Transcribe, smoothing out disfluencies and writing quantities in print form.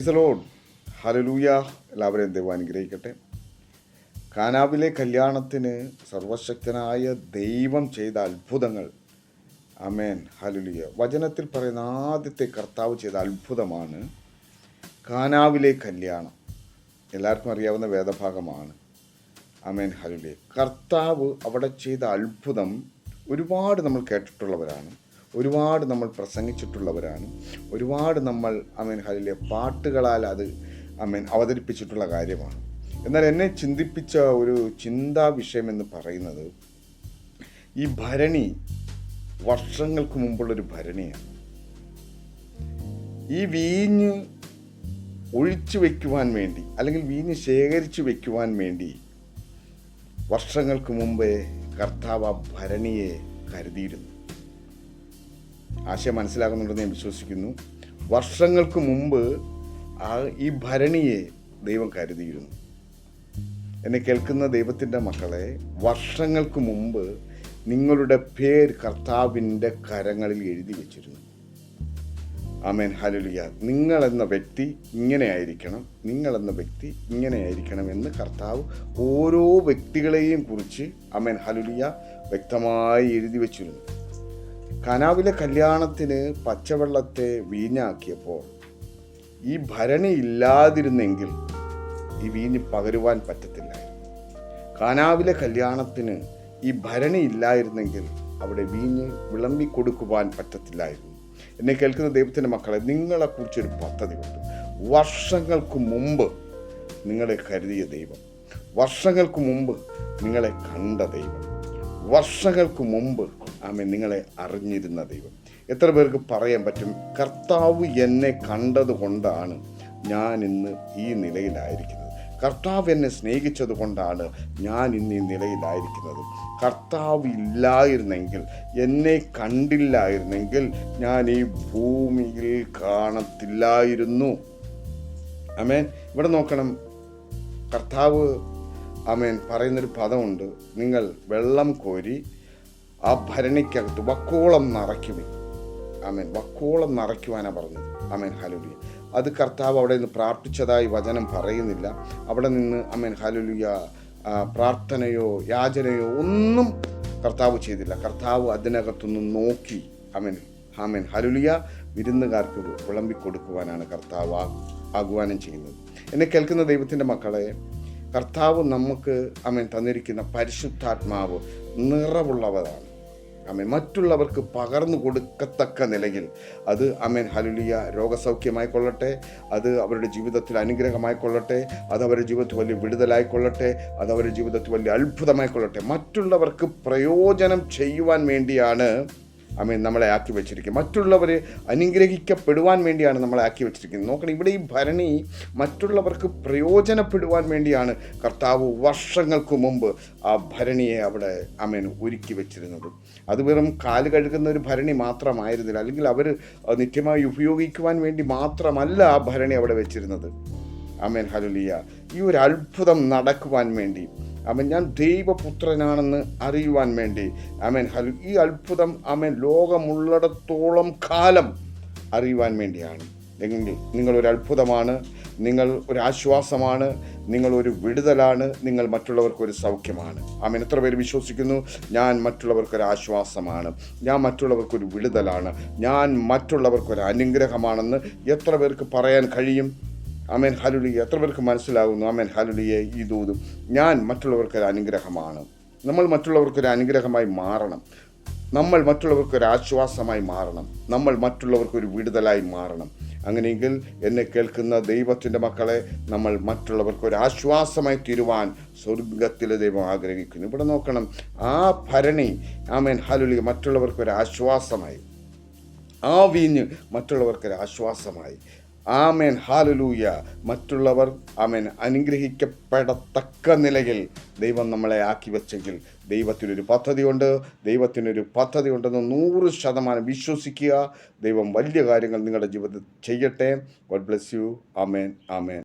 Praise the Lord. Hallelujah. എല്ലാവരെയും ദൈവം അനുഗ്രഹിക്കട്ടെ. കാനാവിലെ കല്യാണത്തിന് സർവശക്തനായ ദൈവം ചെയ്ത അത്ഭുതങ്ങൾ, ആമേൻ, ഹല്ലേലൂയ. വചനത്തിൽ പറയുന്ന ആദ്യത്തെ കർത്താവ് ചെയ്ത അത്ഭുതമാണ് കാനാവിലെ കല്യാണം. എല്ലാവർക്കും അറിയാവുന്ന വേദഭാഗമാണ്. ആമേൻ, ഹല്ലേലൂയ. കർത്താവ് അവിടെ ചെയ്ത അത്ഭുതം ഒരുപാട് നമ്മൾ കേട്ടിട്ടുള്ളവരാണ്, ഒരുപാട് നമ്മൾ പ്രസംഗിച്ചിട്ടുള്ളവരാണ്, ഒരുപാട് നമ്മൾ ഹല്ലേലൂയ പാട്ടുകളാൽ അത് അവതരിപ്പിച്ചിട്ടുള്ള കാര്യമാണ്. എന്നാൽ എന്നെ ചിന്തിപ്പിച്ച ഒരു ചിന്താ വിഷയം എന്ന് പറയുന്നത്, ഈ ഭരണി വർഷങ്ങൾക്ക് മുമ്പുള്ളൊരു ഭരണിയാണ്. ഈ വീഞ്ഞ് ഒഴിച്ചു വയ്ക്കുവാൻ വേണ്ടി, അല്ലെങ്കിൽ വീഞ്ഞ് ശേഖരിച്ചു വയ്ക്കുവാൻ വേണ്ടി വർഷങ്ങൾക്ക് മുമ്പേ കർത്താവ് ആ ഭരണിയെ കരുതിയിരുന്നു. ആശയം മനസ്സിലാകുന്നുണ്ടെന്ന് ഞാൻ വിശ്വസിക്കുന്നു. വർഷങ്ങൾക്ക് മുമ്പ് ഈ ഭരണിയെ ദൈവം കരുതിയിരുന്നു. എന്നെ കേൾക്കുന്ന ദൈവത്തിൻ്റെ മക്കളെ, വർഷങ്ങൾക്ക് മുമ്പ് നിങ്ങളുടെ പേര് കർത്താവിൻ്റെ കരങ്ങളിൽ എഴുതി വെച്ചിരുന്നു. ആമേൻ, ഹല്ലേലൂയ. നിങ്ങളെന്ന വ്യക്തി ഇങ്ങനെയായിരിക്കണം, നിങ്ങളെന്ന വ്യക്തി ഇങ്ങനെയായിരിക്കണം എന്ന് കർത്താവ് ഓരോ വ്യക്തികളെയും കുറിച്ച്, ആമേൻ, ഹല്ലേലൂയ, വ്യക്തമായി എഴുതി വെച്ചിരുന്നു. കാനാവിലെ കല്യാണത്തിന് പച്ചവെള്ളത്തെ വീഞ്ഞാക്കിയപ്പോൾ ഈ ഭരണി ഇല്ലാതിരുന്നെങ്കിൽ ഈ വീഞ്ഞ് പകരുവാൻ പറ്റത്തില്ലായിരുന്നു. കാനാവിലെ കല്യാണത്തിന് ഈ ഭരണി ഇല്ലായിരുന്നെങ്കിൽ അവിടെ വീഞ്ഞ് വിളമ്പിക്കൊടുക്കുവാൻ പറ്റത്തില്ലായിരുന്നു. എന്നെ കേൾക്കുന്ന ദൈവത്തിൻ്റെ മക്കളെ, നിങ്ങളെക്കുറിച്ചൊരു പദ്ധതിയുണ്ട്. വർഷങ്ങൾക്ക് മുമ്പ് നിങ്ങളെ കരുതിയ ദൈവം, വർഷങ്ങൾക്ക് മുമ്പ് നിങ്ങളെ കണ്ട ദൈവം, വർഷങ്ങൾക്ക് മുമ്പ് നിങ്ങളെ അറിഞ്ഞിരുന്ന ദൈവം. എത്ര പേർക്ക് പറയാൻ പറ്റും, കർത്താവ് എന്നെ കണ്ടതുകൊണ്ടാണ് ഞാൻ ഇന്ന് ഈ നിലയിലായിരിക്കുന്നത്, കർത്താവ് എന്നെ സ്നേഹിച്ചത് കൊണ്ടാണ് ഞാൻ ഇന്ന് ഈ നിലയിലായിരിക്കുന്നത്, കർത്താവ് ഇല്ലായിരുന്നെങ്കിൽ, എന്നെ കണ്ടില്ലായിരുന്നെങ്കിൽ ഞാൻ ഈ ഭൂമിയിൽ കാണത്തില്ലായിരുന്നു. ആമേൻ. ഇവിടെ നോക്കണം, കർത്താവ് പറയുന്നൊരു പദമുണ്ട്, നിങ്ങൾ വെള്ളം കോരി ആ ഭരണിക്കകത്ത് വക്കോളം നിറയ്ക്കുവിൻ. ആമേൻ. വക്കോളം നിറയ്ക്കുവാനാണ് പറഞ്ഞത്. ആമേൻ, ഹല്ലേലൂയ. അത് കർത്താവ് അവിടെ നിന്ന് പ്രാർത്ഥിച്ചതായി വചനം പറയുന്നില്ല. അവിടെ നിന്ന് ഹല്ലേലൂയ പ്രാർത്ഥനയോ യാചനയോ ഒന്നും കർത്താവ് ചെയ്തില്ല. കർത്താവ് അതിനകത്തൊന്നും നോക്കി ആമേൻ, ഹല്ലേലൂയ, വിരുന്നുകാർക്ക് വിളമ്പിക്കൊടുക്കുവാനാണ് കർത്താവ് ആഹ്വാനം ചെയ്യുന്നത്. എന്നെ കേൾക്കുന്ന ദൈവത്തിൻ്റെ മക്കളെ, കർത്താവ് നമുക്ക് തന്നിരിക്കുന്ന പരിശുദ്ധാത്മാവ് നിറവുള്ളവരാണ്. മറ്റുള്ളവർക്ക് പകർന്നു കൊടുക്കത്തക്ക നിലയിൽ അത് ഹല്ലേലൂയ രോഗസൗഖ്യമായിക്കൊള്ളട്ടെ, അത് അവരുടെ ജീവിതത്തിൽ അനുഗ്രഹമായിക്കൊള്ളട്ടെ, അത് അവരുടെ ജീവിതത്തിൽ വലിയ വിടുതലായിക്കൊള്ളട്ടെ, അത് അവരുടെ ജീവിതത്തിൽ വലിയ അത്ഭുതമായിക്കൊള്ളട്ടെ, മറ്റുള്ളവർക്ക് പ്രയോജനം ചെയ്യുവാൻ വേണ്ടിയാണ് നമ്മളെ ആക്കി വെച്ചിരിക്കുന്നത്. മറ്റുള്ളവർ അനുഗ്രഹിക്കപ്പെടുവാൻ വേണ്ടിയാണ് നമ്മളെ ആക്കി വെച്ചിരിക്കുന്നത്. നോക്കണം, ഇവിടെ ഈ ഭരണി മറ്റുള്ളവർക്ക് പ്രയോജനപ്പെടുവാൻ വേണ്ടിയാണ് കർത്താവ് വർഷങ്ങൾക്ക് മുമ്പ് ആ ഭരണിയെ അവിടെ ഒരുക്കി വെച്ചിരുന്നത്. അത് വെറും കാല് കഴുകുന്ന ഒരു ഭരണി മാത്രമായിരുന്നില്ല, അല്ലെങ്കിൽ അവർ നിത്യമായി ഉപയോഗിക്കുവാൻ വേണ്ടി മാത്രമല്ല ആ ഭരണി അവിടെ വെച്ചിരുന്നത്. ആമേൻ, ഹല്ലേലൂയ. ഈ ഒരു അത്ഭുതം നടക്കുവാൻ വേണ്ടി, ഞാൻ ദൈവപുത്രനാണെന്ന് അറിയുവാൻ വേണ്ടി, ഈ അത്ഭുതം ലോകമുള്ളിടത്തോളം കാലം അറിയുവാൻ വേണ്ടിയാണ്. എങ്കിൽ നിങ്ങളൊരു അത്ഭുതമാണ്, നിങ്ങൾ ഒരു ആശ്വാസമാണ്, നിങ്ങളൊരു വിടുതലാണ്, നിങ്ങൾ മറ്റുള്ളവർക്കൊരു സൗഖ്യമാണ്. എത്ര പേര് വിശ്വസിക്കുന്നു, ഞാൻ മറ്റുള്ളവർക്കൊരു ആശ്വാസമാണ്, ഞാൻ മറ്റുള്ളവർക്കൊരു വിടുതലാണ്, ഞാൻ മറ്റുള്ളവർക്കൊരു അനുഗ്രഹമാണെന്ന് എത്ര പേർക്ക് പറയാൻ കഴിയും? ആമേൻ, ഹല്ലേലൂയ. എത്ര പേർക്ക് മനസ്സിലാകുന്നു? ആമേൻ, ഹല്ലേലൂയ. ഈ ദൂതും ഞാൻ മറ്റുള്ളവർക്കൊരു അനുഗ്രഹമാണ്. നമ്മൾ മറ്റുള്ളവർക്കൊരു അനുഗ്രഹമായി മാറണം, നമ്മൾ മറ്റുള്ളവർക്കൊരു ആശ്വാസമായി മാറണം, നമ്മൾ മറ്റുള്ളവർക്കൊരു വിടുതലായി മാറണം. അങ്ങനെയെങ്കിൽ എന്നെ കേൾക്കുന്ന ദൈവത്തിൻ്റെ മക്കളെ, നമ്മൾ മറ്റുള്ളവർക്കൊരു ആശ്വാസമായി തീരുവാൻ സ്വർഗത്തിലെ ദൈവം ആഗ്രഹിക്കുന്നു. ഇവിടെ നോക്കണം, ആ ഭരണി ഹല്ലേലൂയ മറ്റുള്ളവർക്കൊരു ആശ്വാസമായി, ആ വീഞ്ഞ് മറ്റുള്ളവർക്കൊരു ആശ്വാസമായി. ആമേൻ, ഹല്ലേലൂയ. മറ്റുള്ളവർ അനുഗ്രഹിക്കപ്പെടത്തക്ക നിലയിൽ ദൈവം നമ്മളെ ആക്കി വെച്ചെങ്കിൽ ദൈവത്തിനൊരു പദ്ധതിയുണ്ട്, ദൈവത്തിനൊരു പദ്ധതിയുണ്ടെന്ന് 100% വിശ്വസിക്കുക. ദൈവം വലിയ കാര്യങ്ങൾ നിങ്ങളുടെ ജീവിതത്തിൽ ചെയ്യട്ടെ. God bless you. Amen, amen.